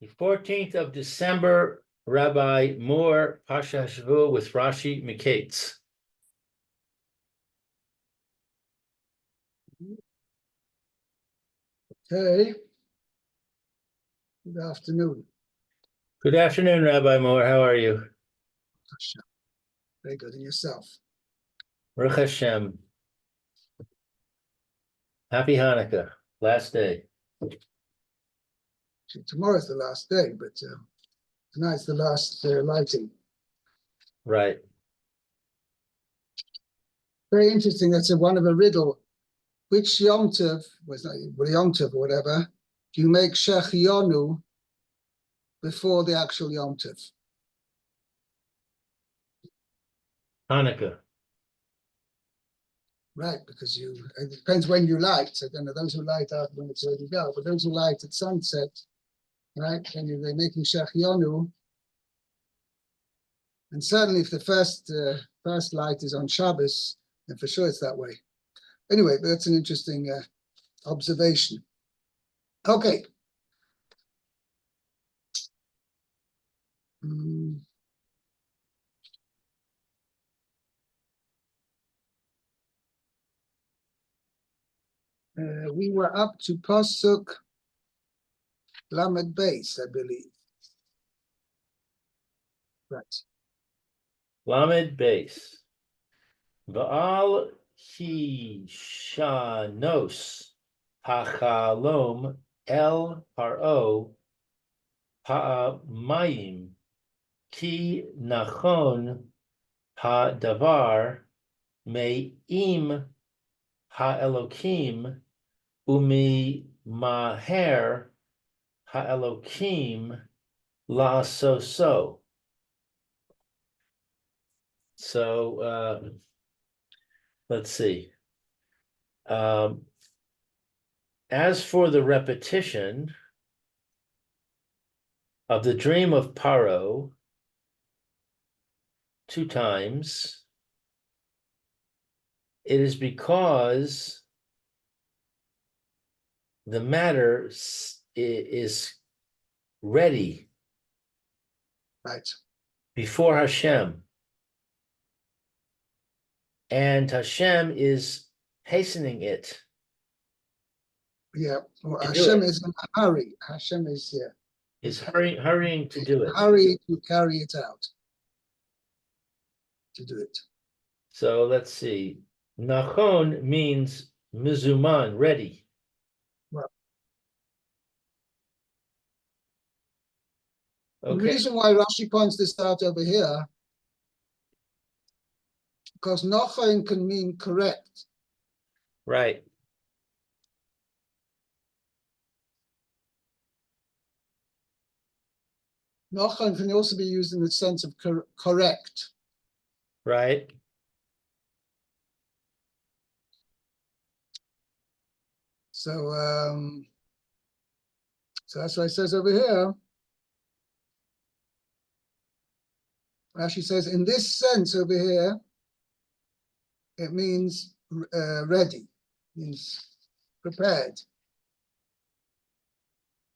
The 14th of December, Rabbi Moore, Parsha Hashavua with Rashi, Mikeitz. Okay. Good afternoon. Good afternoon, Rabbi Moore. How are you? Hashem. Very good. And yourself? Baruch Hashem. Happy Hanukkah. Last day. Actually, tomorrow's the last day, but tonight's the last lighting. Right. Very interesting. That's one of a riddle. Which Yom Tov, Yom Tov or whatever, do you make Shechionu before the actual Yom Tov? Hanukkah. Right, because it depends when you light. I don't know, those who light out when it's already dark, but those who light at sunset, right, and they're making Shechionu. And certainly if the first light is on Shabbos, then for sure it's that way. Anyway, that's an interesting observation. Okay. We were up to Pasuk Lamed Beis, I believe. Right. Lamed Beis. Va'al Hishanos Hachalom El Paro Ha'mayim Ki Nachon Ha'davar Me'im Ha'elokim Umi Maher Ha'elokim La So. So let's see. As for the repetition of the dream of Paro 2 times, it is because the matter is ready, Right. Before Hashem. And Hashem is hastening it. Yeah. Well, Hashem is in a hurry. Hashem is hurrying to do it. Hurry to carry it out. To do it. So let's see. Nachon means mizuman, ready. Well, okay. The reason why Rashi points this out over here, because Nachon can mean correct. Right. Nachon can also be used in the sense of correct. Right. So, so that's what it says over here. Rashi says, in this sense over here, it means ready, means prepared.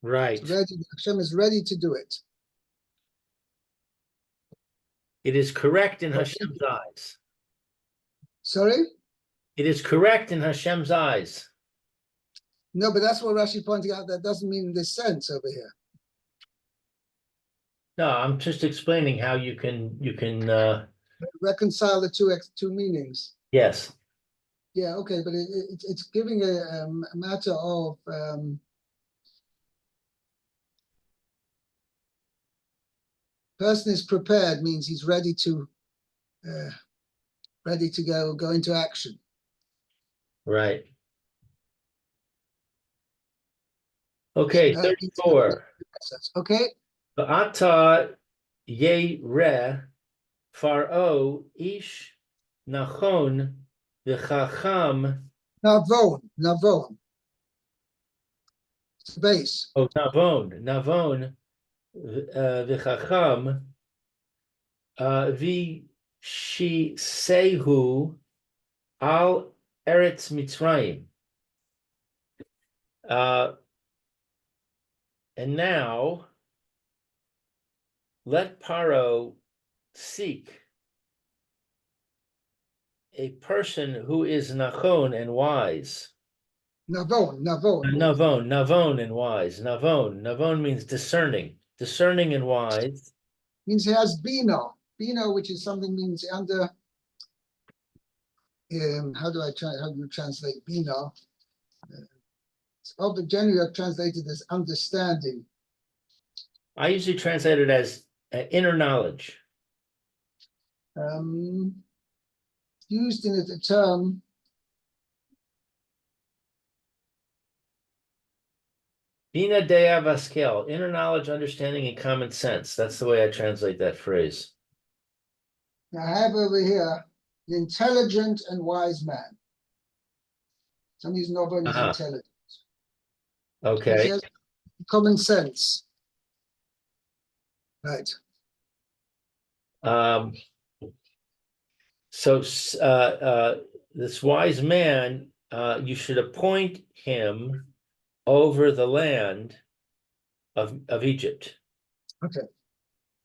Right. It's ready. Hashem is ready to do it. It is correct in Hashem's eyes. Sorry? It is correct in Hashem's eyes. No, but that's what Rashi pointing out. That doesn't mean in this sense over here. No, I'm just explaining how you can reconcile the two meanings. Yes. Yeah, okay, but it's giving a matter of person is prepared means he's ready to go into action. Right. Okay, 34. Okay. Ata ye re faro ish nachon v'chacham. Navon. It's the base. Oh, navon v'chacham v'shisehu al eretz Mitzrayim. And now let Paro seek a person who is nachon and wise. Navon. Navon and wise. Navon means discerning and wise. Means he has bina. Bina, which is something means under. How do you translate bina? Of the generally translated as understanding. I usually translate it as inner knowledge. Used in a term. Bina dea vaskel, inner knowledge, understanding, and common sense. That's the way I translate that phrase. Now I have over here the intelligent and wise man. Some of these Navon is intelligent. Okay. He has common sense. Right. So this wise man, you should appoint him over the land of Egypt. Okay.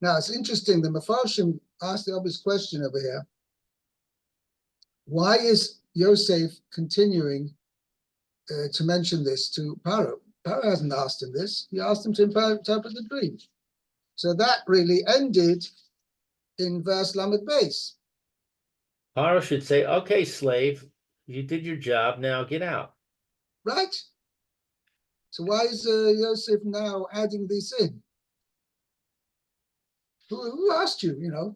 Now it's interesting. The Mefarshim asked the obvious question over here. Why is Yosef continuing to mention this to Paro? Paro hasn't asked him this. He asked him to interpret the dream. So that really ended in verse Lamed Beis. Paro should say, okay, slave, you did your job, now get out. Right? So why is Yosef now adding this in? Who asked you,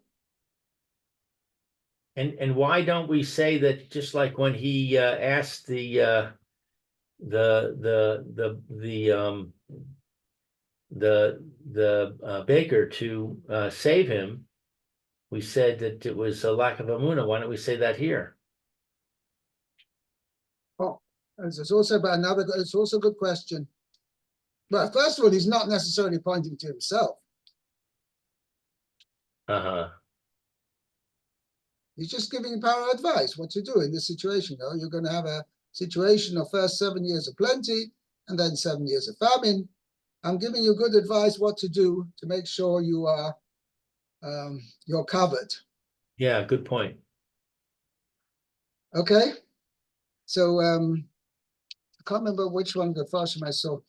And why don't we say that just like when he asked the baker to save him, we said that it was a lack of emunah. Why don't we say that here? Oh, it's also it's also a good question. But first of all, he's not necessarily pointing to himself. He's just giving Paro advice what to do in this situation. You're going to have a situation of first 7 years of plenty and then 7 years of famine. I'm giving you good advice what to do to make sure you are you're covered. Yeah, good point. Okay, so I can't remember which one the Farshim I saw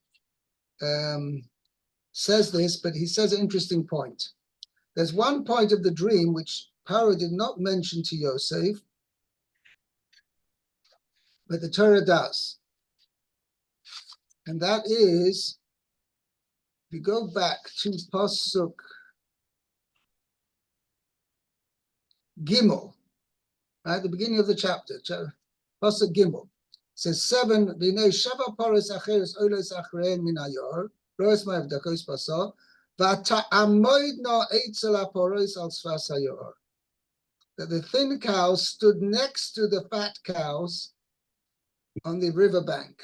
says this, but he says an interesting point. There's one point of the dream which Paro did not mention to Yosef, but the Torah does. And that is, if you go back to Pasuk Gimel, right, the beginning of the chapter, Pasuk Gimel, says 7, V'nei sheva paros acheres olos achrein min hayor, roes ma'avdakos basar, v'ta'amoid no eitzel haparos al sfas hayor. That the thin cows stood next to the fat cows on the riverbank.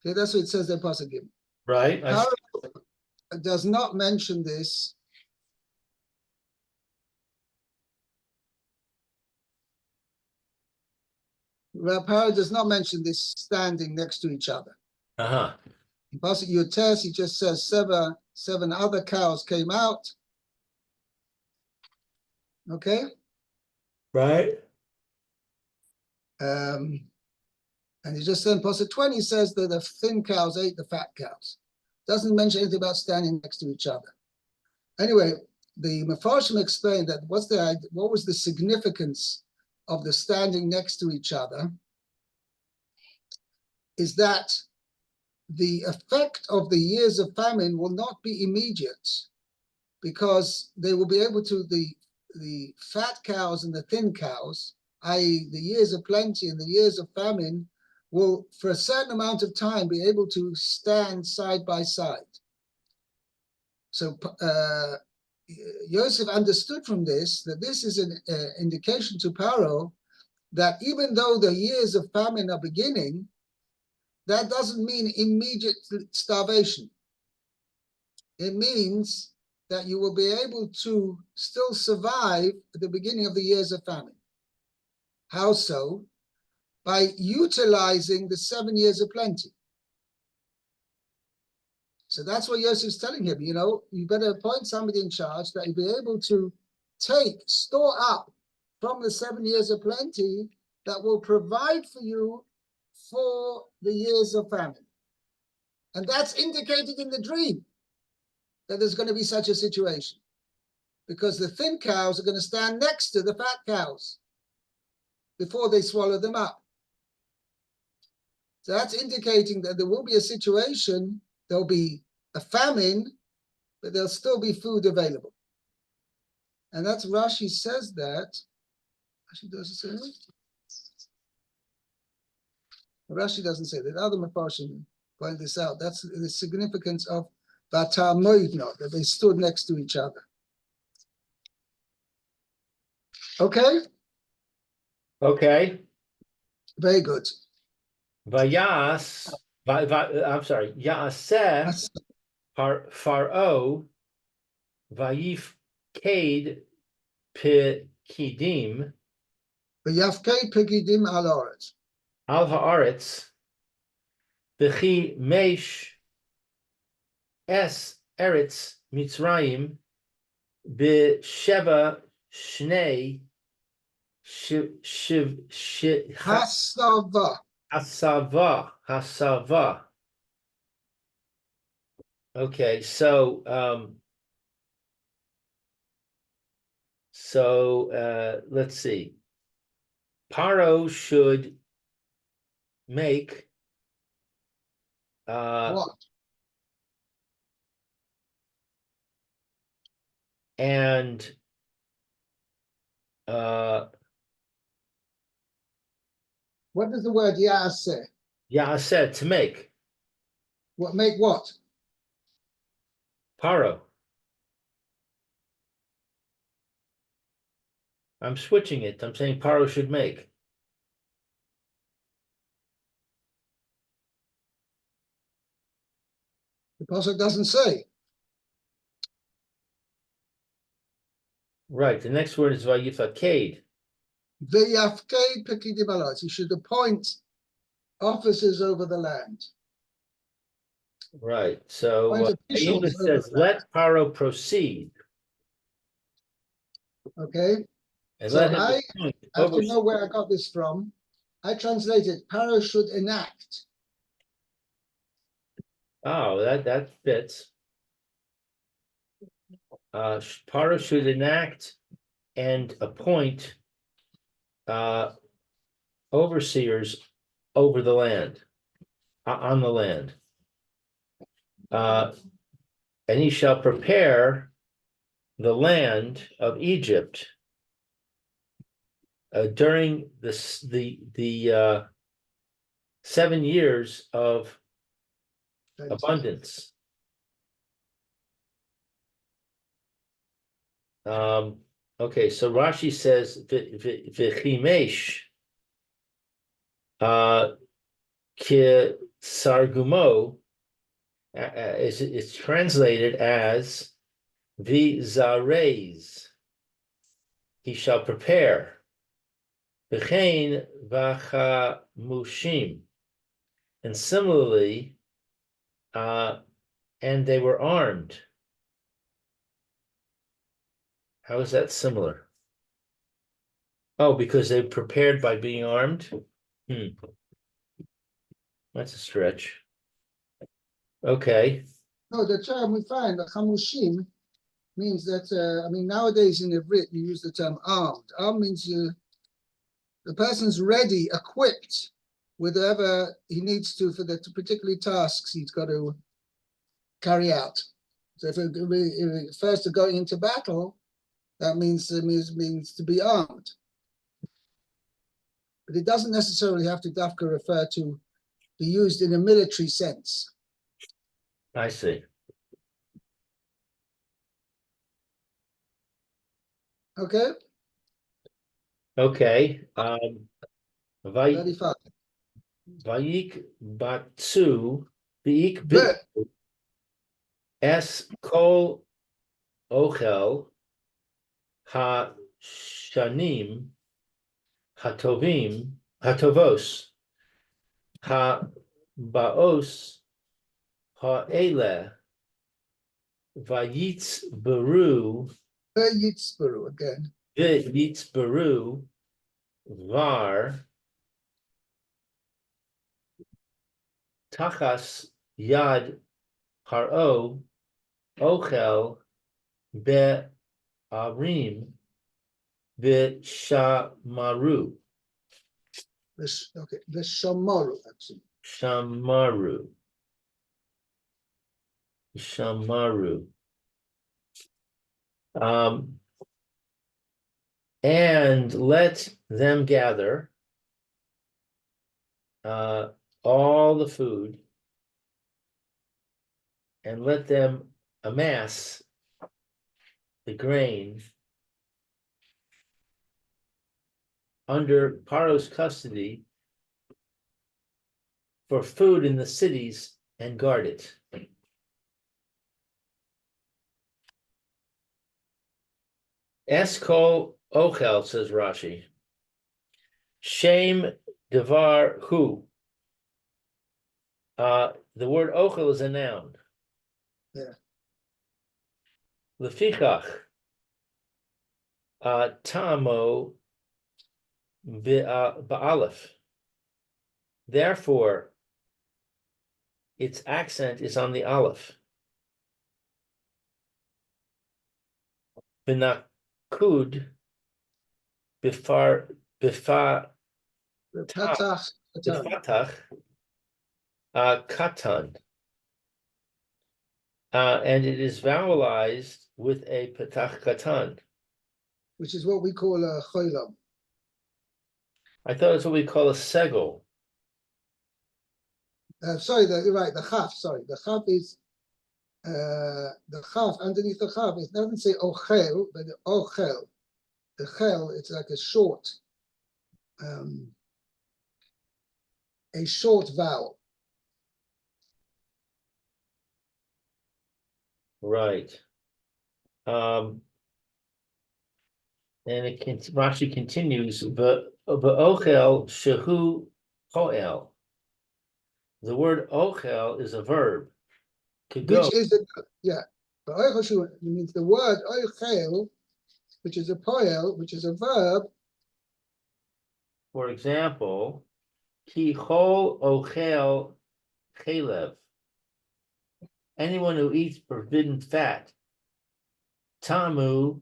Okay, that's what it says in Pasuk Gimel. Right. Paro does not mention this. Paro does not mention this standing next to each other. In Pasuk Yutes, he just says seven other cows came out. Okay. Right. And he just said in Pasuk 20 says that the thin cows ate the fat cows. Doesn't mention anything about standing next to each other. Anyway, the Mefarshim explained that what was the significance of the standing next to each other is that the effect of the years of famine will not be immediate, because they will be able to, the fat cows and the thin cows, i.e. the years of plenty and the years of famine, will for a certain amount of time be able to stand side by side. So Yosef understood from this that this is an indication to Paro that even though the years of famine are beginning, that doesn't mean immediate starvation. It means that you will be able to still survive at the beginning of the years of famine. How so? By utilizing the 7 years of plenty. So that's what Yosef's telling him. You better appoint somebody in charge that you'll be able to store up from the 7 years of plenty that will provide for you for the years of famine. And that's indicated in the dream that there's going to be such a situation, because the thin cows are going to stand next to the fat cows before they swallow them up. So that's indicating that there will be a situation, there'll be a famine, but there'll still be food available. And that's Rashi says that. Rashi doesn't say it. Rashi doesn't say that. Other Mefarshim point this out. That's the significance of Vatar Moidno, that they stood next to each other. Okay? Okay. Very good. Vayas, I'm sorry, Yaaseh Pharaoh Vayif Kade Pekidim V'yafkei pegidim al haaretz. Al Haaretz V'chi Mesh Es Eretz Mitzrayim B'Sheva Shnei Hasava. Hasava. Okay, so let's see. Paro should make What? And What does the word Ya'as say? Yaaseh to make What make what? Paro. I'm switching it. I'm saying Paro should make. The pasuk doesn't say. Right. The next word is Vayifaked. V'yafkei pegidim al haaretz. He should appoint officers over the land. Right. So Appoint officials English over says, the land. "Let Paro proceed." Okay. And So let him I appoint have to over. know where I got this from. I translated Paro should enact. Oh, that fits. Paro should enact and appoint overseers over the land, on the land. And he shall prepare the land of Egypt during the 7 years of abundance. Okay, so Rashi says v'chimesh ki sargumo it's translated as v'zareis. He shall prepare. V'chein v'chamushim. And similarly, and they were armed. How is that similar? Oh, because they prepared by being armed? That's a stretch. Okay. No, the term we find, the chamushim, means that, nowadays in Ivrit, you use the term armed. Armed means the person's ready, equipped with whatever he needs to for the particular tasks he's got to carry out. So if it refers to going into battle, that means to be armed. But it doesn't necessarily have to dafka refer to be used in a military sense. I see. Okay? Okay. 35. Vayik batsu, vayik bit es kol ochel ha shanim hatovos ha baos ha ele Vayitz Beru, Yitzbaru again. Vayitz Beru, Var, Tachas Yad Paro, Ochel, Be'arim, V'shamaru, Okay, the Shamaru actually. Shamaru, Shamaru. And let them gather all the food and let them amass the grain under Paro's custody for food in the cities and guard it. Eskol Ochel, says Rashi. Shem Devar Hu. The word Ochel is a noun. Yeah. Lefichach. Tamo Ba'alef. Therefore, its accent is on the aleph. Binakud Bifatach The Patach Katan, Katan. And it is vowelized with a Patach Katan. which is what we call a Cholam. I thought it's what we call a segel. Sorry, you're right, the Chaf, sorry. The Chaf is, the Chaf, underneath the Chaf, it doesn't say Ochel, but the Ochel. The Chel, it's like a short vowel. Right. And Rashi continues, but ochel shehu poel. The word ochel is a verb. To go. Which is yeah. But Oichel means the word Oichel, which is a poel, which is a verb. For example, ki chol ochel chelev. Anyone who eats forbidden fat. Tamu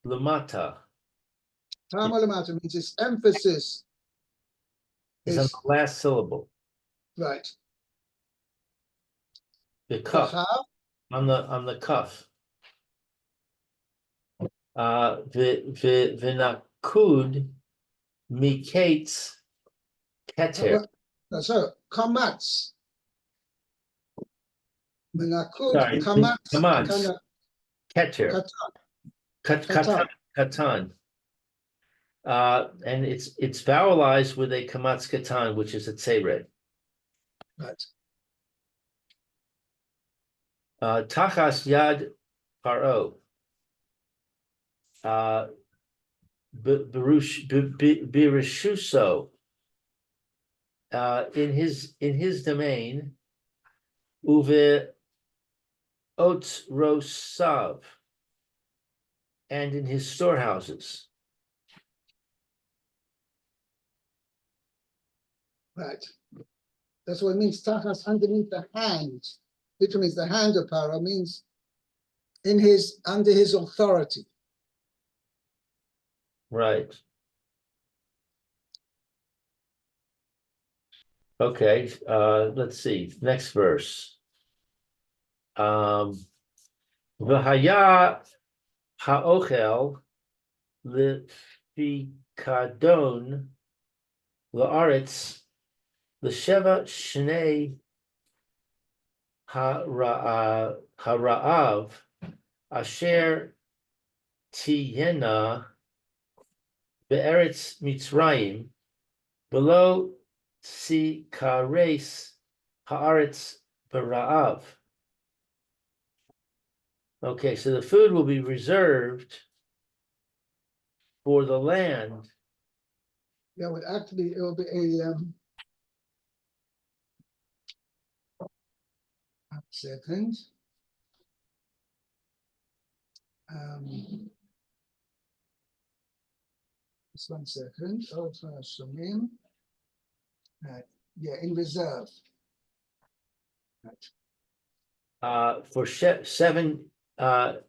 lamata. Tamalamata means its emphasis Is on the last syllable. right. The cuff on the cuff. V'nakud Mikeitz keter. So kamatz. Sorry, kamatz. Keter. Katan. And it's vowelized with a kamatz katan, which is a tzered. Right. Tachas yad paro. Birishuso. In his domain, uve ots rosav, and in his storehouses. Right. That's what it means. Tachas, underneath the hand. Literally means the hand of Paro, means under his authority. Right. Okay, let's see. Next verse. V'haya ha'ochel lefikadon la'aretz l'sheva shnei hara'av asher tiyena be'eretz Mitzrayim below sikares haaretz bera'av. Okay, so the food will be reserved for the land. Yeah, it will be a second. Just 1 second. Right. Yeah, in reserve. Right. For 7 For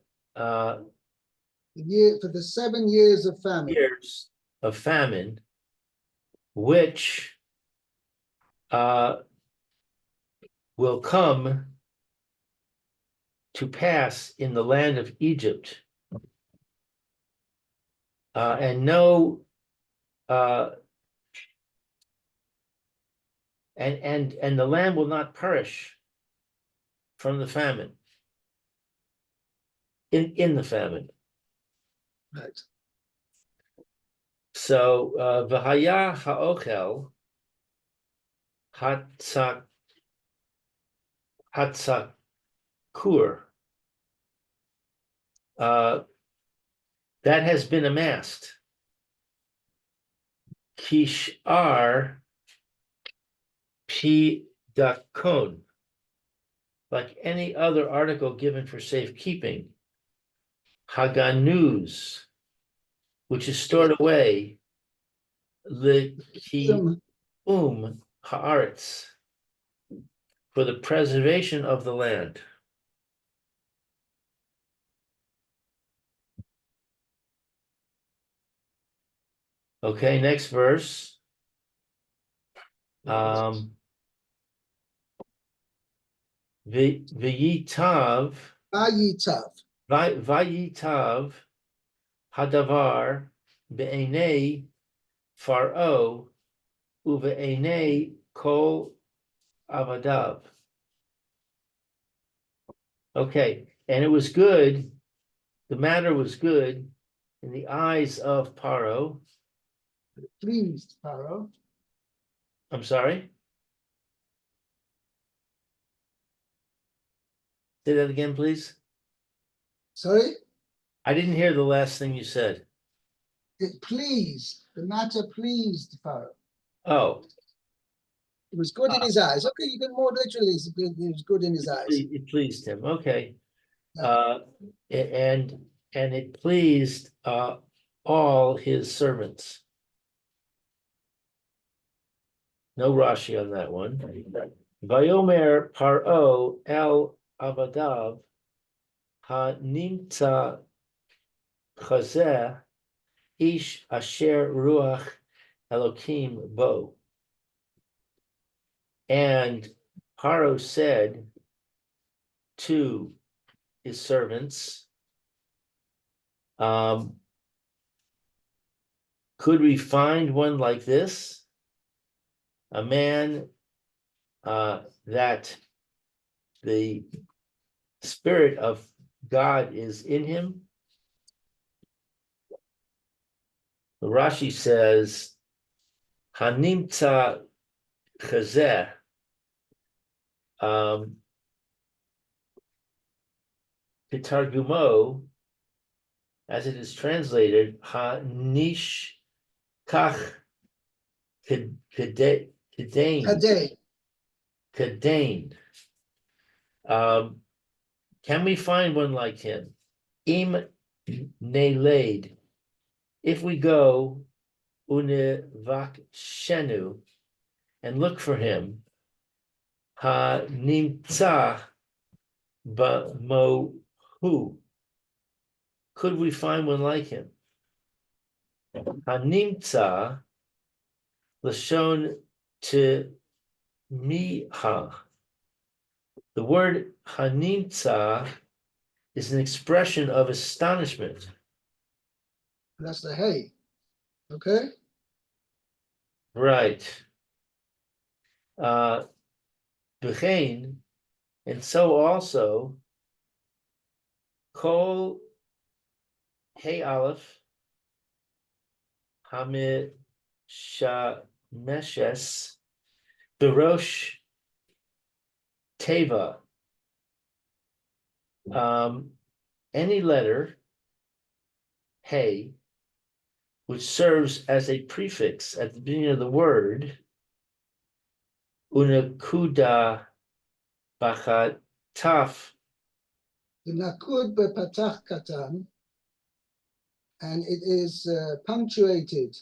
the 7 years of famine. years of famine, which will come to pass in the land of Egypt, and no and the land will not perish from the famine in the famine. Right. So v'haya ha'ochel hatzakur, that has been amassed. Kishar pidakon, like any other article given for safekeeping. Haganuz, which is stored away. Likium haaretz, for the preservation of the land. Okay, next verse. V'yitav v'yitav hadavar be'enei Pharaoh uve'enei kol avadav. Okay, and it was good, the matter was good in the eyes of Paro. Pleased Pharaoh. I'm sorry? Say that again, please. Sorry? I didn't hear the last thing you said. It pleased. The matter pleased Pharaoh. Oh. It was good in his eyes. Okay, you can more literally, it was good in his eyes. It pleased him. Okay. Yeah. And it pleased all his servants. No Rashi on that one. Vayomer Paro el Avadav ha-nimtza chazeh ish asher ruach Elokim bo. And Paro said to his servants, could we find one like this? A man that the Spirit of God is in him? The Rashi says, Hanimta chazeh, Pitargumo, as it is translated, Hanish kach kedain. Kadain. Can we find one like him? Im nelaid. If we go univakshenu and look for him, ha nimtza b'mohu. Could we find one like him? Ha nimtza lashon to miha. The word hanimtza is an expression of astonishment. That's the hay. Okay? Right. B'chein, and so also, kol hey aleph hamid shameshes berosh teva. Any letter, hey, which serves as a prefix at the beginning of the word, unakuda bachat taf. The nakud bepatach katan. and it is punctuated.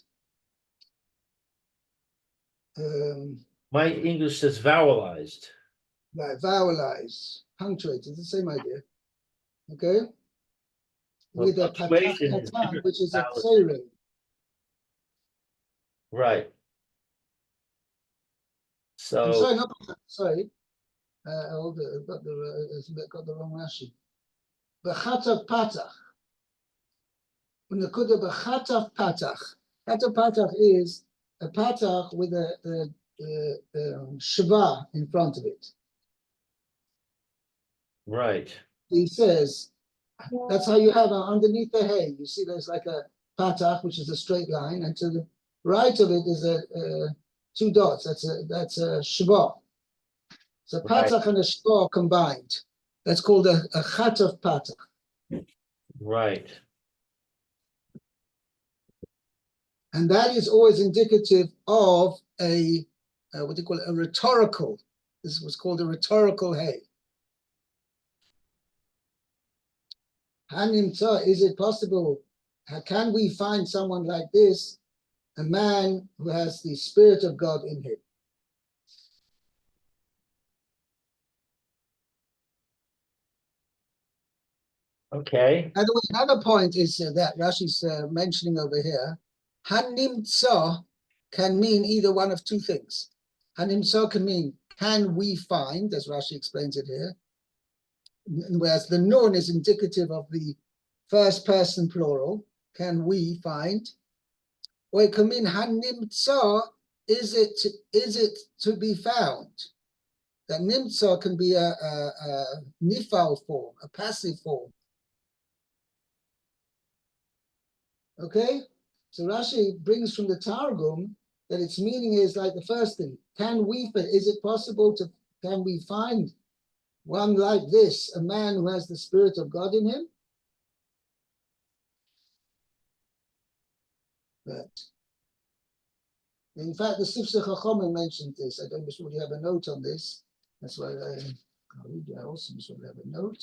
My English says vowelized. Right, vowelized, punctuated, the same idea. Okay? Well, With a patach punctuation is katan, different which is a from vowel. kseret. Right. I'm So sorry, not sorry. Hold it, got the wrong Rashi. B'chatav patach. Unakuda b'chatav patach. Chatav patach is a patach with a shva in front of it. right. He says, that's how you have underneath the hay. You see there's like a patach, which is a straight line, and to the right of it is a two dots. That's a shva. So Right. patach and a shva combined. That's called a chatav patach. Right. And that is always indicative of a, what do you call it, a rhetorical. This was called a rhetorical hay. Hanimta, is it possible? Can we find someone like this, a man who has the Spirit of God in him? Okay. By the way, another point is that Rashi's mentioning over here. Hanimtza can mean either one of two things. Hanimtza can mean, can we find, as Rashi explains it here, whereas the nun is indicative of the first person plural, can we find? Or it can mean hanimtza, is it to be found? That nimtza can be a nifal form, a passive form. Okay? So Rashi brings from the Targum that its meaning is like the first thing. Can we find one like this, a man who has the Spirit of God in him? But in fact, the Sifsei Chachamim mentioned this. I don't really have a note on this. That's why I also should have a note.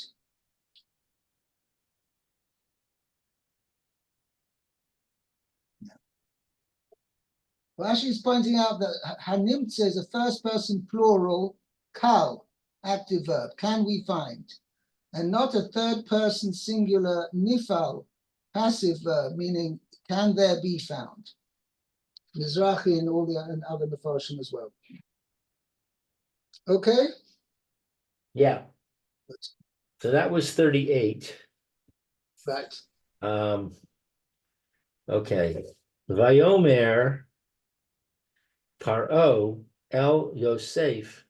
Rashi is pointing out that hanimtze is a first person plural kal, active verb, can we find, and not a third person singular nifal, passive verb, meaning can there be found. Mizrahi and all the and other Mefarshim as well. Okay? Yeah. So that was 38. Right. Okay. Vayomer Paro El Yosef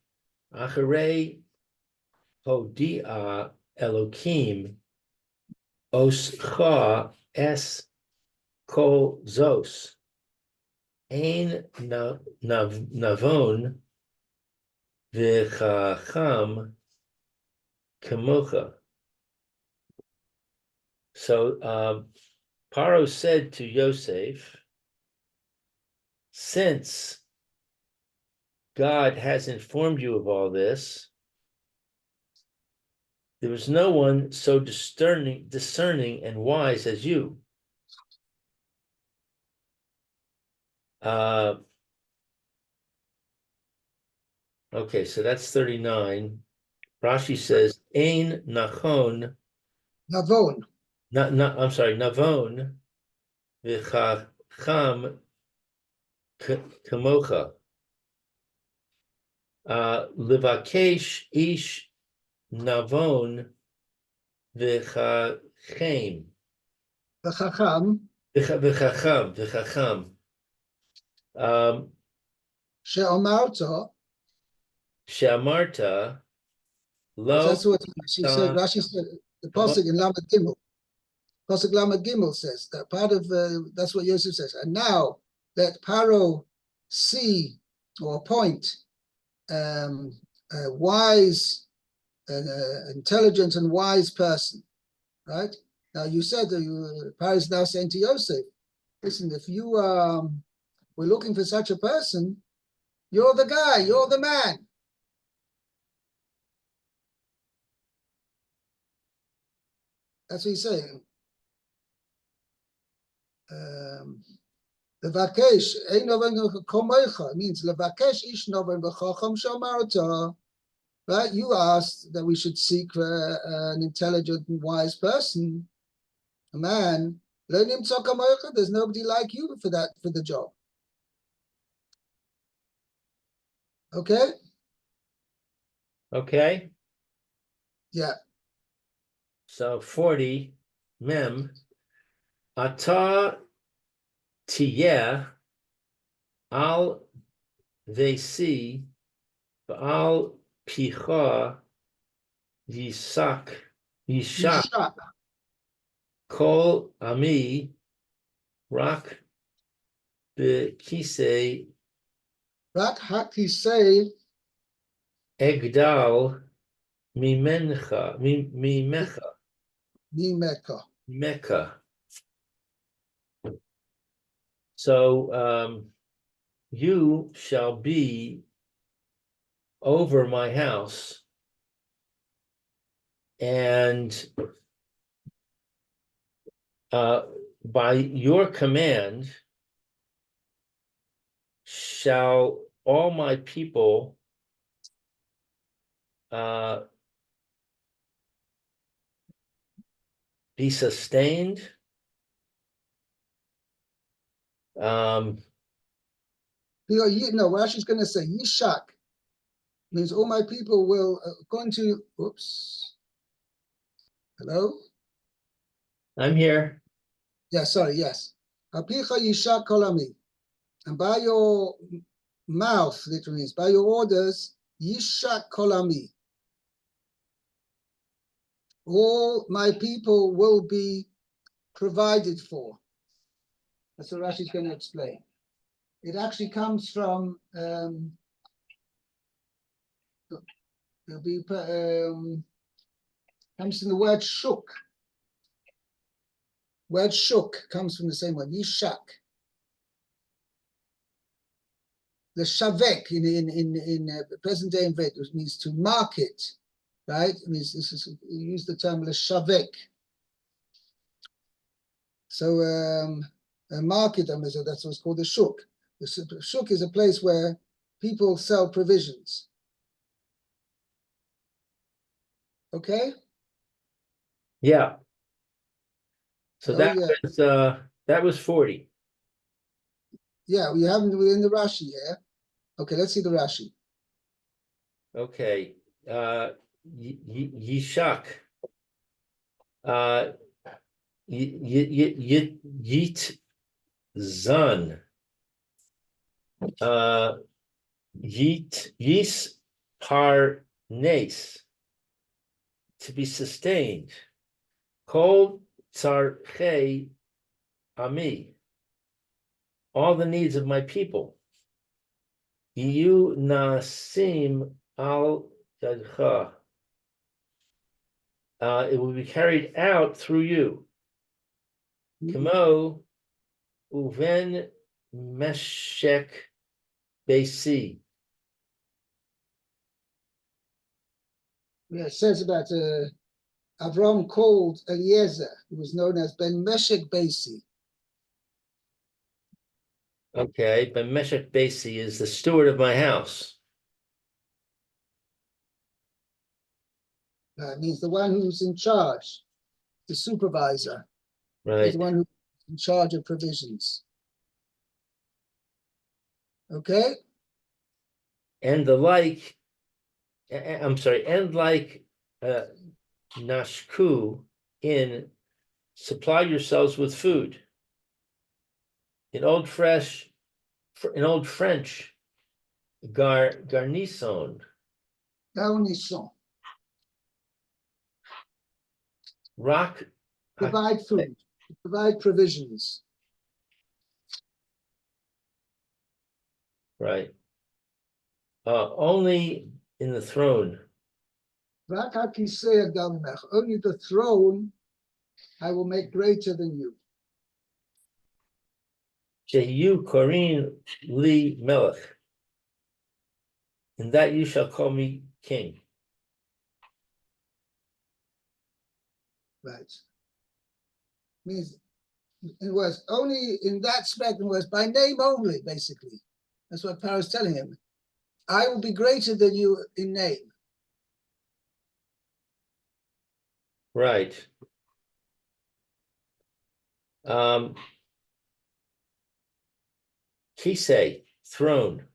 Acharei Hodia Elokim Oscha Es Kol Zos Ein Navon V'chacham Kemocha. So Paro said to Yosef, since God has informed you of all this, there was no one so discerning and wise as you. Okay, so that's 39. Rashi says, Ein Nachon, Navon. I'm sorry, Navon, V'chacham Kamocha. Livakesh Ish Navon V'chachem. V'chacham. V'chacham. She'omarta. She'amarta Lo That's what she said. Rashi said, the Pasuk in Lamed Gimel. Pasuk Lamed Gimel says that part of, that's what Yosef says. And now let Paro see or appoint a wise, intelligent and wise person, right? Now you said that Paro is now saying to Yosef, listen, if you were looking for such a person, you're the guy, you're the man. That's what he's saying. Levakesh, ein noven komecha means levakesh ish noven v'chacham shamarta. Right? You asked that we should seek for an intelligent and wise person, a man. There's nobody like you for the job. Okay? Okay. Yeah. So 40, mem, ata tiyeh al vesi al picha yishak Yishak. kol ami rak bekise Rak haki say egdal mimecha mimeka. mecca. So you shall be over my house, and by your command shall all my people be sustained. Rashi's going to say Yishak means all my people will, according to, oops, hello? I'm here. Yeah, sorry, yes. Apicha Yishak kolami. And by your mouth, literally means by your orders, Yishak kolami. All my people will be provided for. That's what Rashi's going to explain. It actually comes from comes from the word shuk. Word shuk comes from the same word, yishak. The shavek in present day in Vet means to market, right? It means you use the term le shavek. So a market, so that's what's called a shuk. The shuk is a place where people sell provisions. Okay. Yeah. So yeah. That was 40. Yeah, we're in the Rashi here. Okay, let's see the Rashi. Okay. Yishak. Yit zan. Yis par nes, to be sustained. Kol tzarchei ami, all the needs of my people. Yu nasim al yadcha, it will be carried out through you. Kamo uven meshek besi. Yeah, it says about Avram called Eliezer, who was known as Ben Meshek Basi. Okay, but Meshek Basi is the steward of my house. It means the one who's in charge, the supervisor. Right. He's the one who's in charge of provisions. Okay? And the like, I'm sorry, and like Nashku in supply yourselves with food. In old French, garnison. Garnison. Rock. Provide food, provide provisions. Right. Only in the throne. Only the throne I will make greater than you. Shehu Korin Li Melech. In that you shall call me king. Right. Means In words, only in that spectrum, words by name only, basically. That's what Paro is telling him. I will be greater than you in name. Right. Kisei, throne.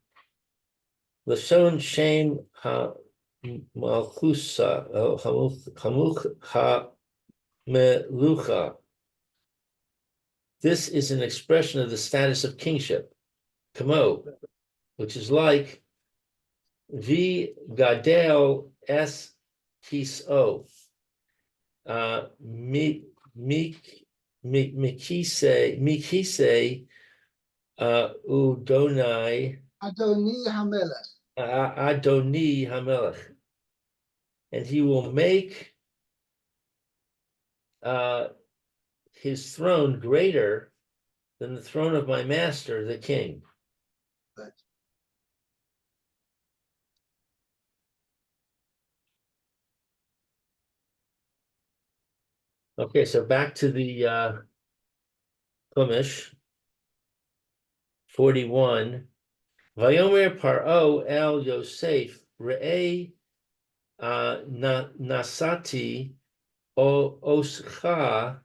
Lashon Shem ha malchusa ha melucha. This is an expression of the status of kingship. Kamo, which is like vi gadel es kiso. Mikise udonai Adoni Hamelech. Adoni Hamelech, and he will make his throne greater than the throne of my master, the king. Right. Okay, so back to the Chumash 41. Vayomer Paro el Yosef re'ei nasati o oscha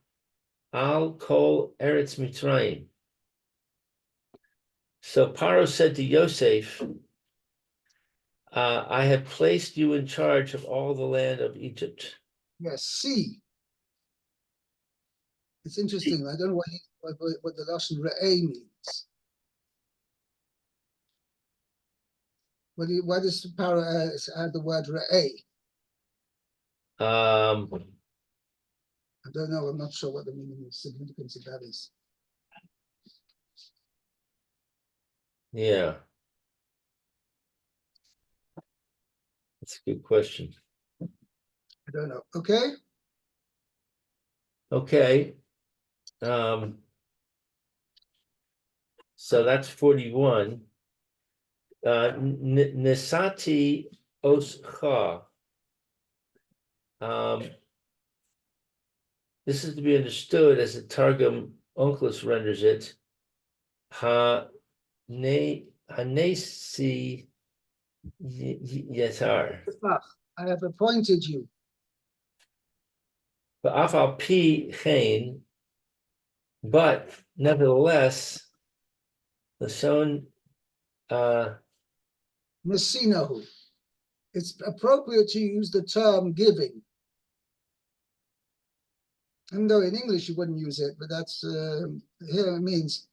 al kol eretz Mitzrayim. So Paro said to Yosef, I have placed you in charge of all the land of Egypt. Yes, see. It's interesting. I don't know what the Lashon Re'eh means. Why does Paro add the word Re'eh? I don't know. I'm not sure what the meaning and significance of that is. Yeah. That's a good question. I don't know. Okay. Okay. So that's 41. Nisati oscha. This is to be understood as the Targum Onkelos renders it. Hanesi Yetar. I have appointed you. Afal pi chain, but nevertheless, the son Messinahu. It's appropriate to use the term giving. Even though in English you wouldn't use it, but that's here it means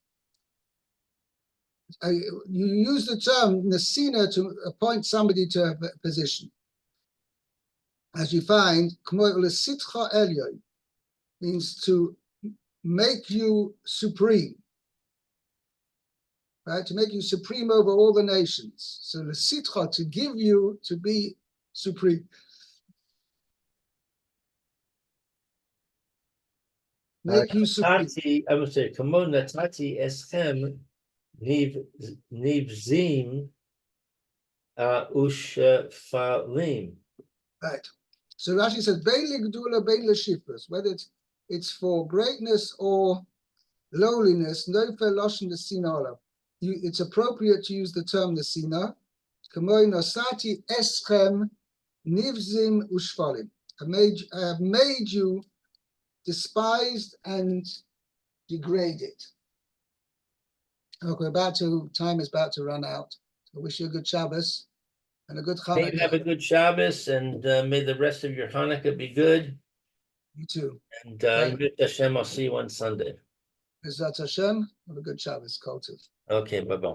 you use the term nesina to appoint somebody to a position. As you find, means to make you supreme, right? To make you supreme over all the nations. So the sitcha, to give you to be supreme. Make you supreme. I would say, Kamon Natati Eschem Nivzim Ushfalim. Right. So Rashi says, Bein Ligdula, Bein Leshifras, whether it's for greatness or lowliness, no feloshin the sinala. It's appropriate to use the term nesina. Kamoi nosati eschem nivzim ushfalim. I have made you despised and degraded. Okay, time is about to run out. I wish you a good Shabbos and a good May you Hanukkah. have a good Shabbos, and may the rest of your Hanukkah be good. You too. And Hashem, I'll see you on Sunday. Bezrat Hashem, have a good Shabbos, Kol Tov. Okay, bye-bye.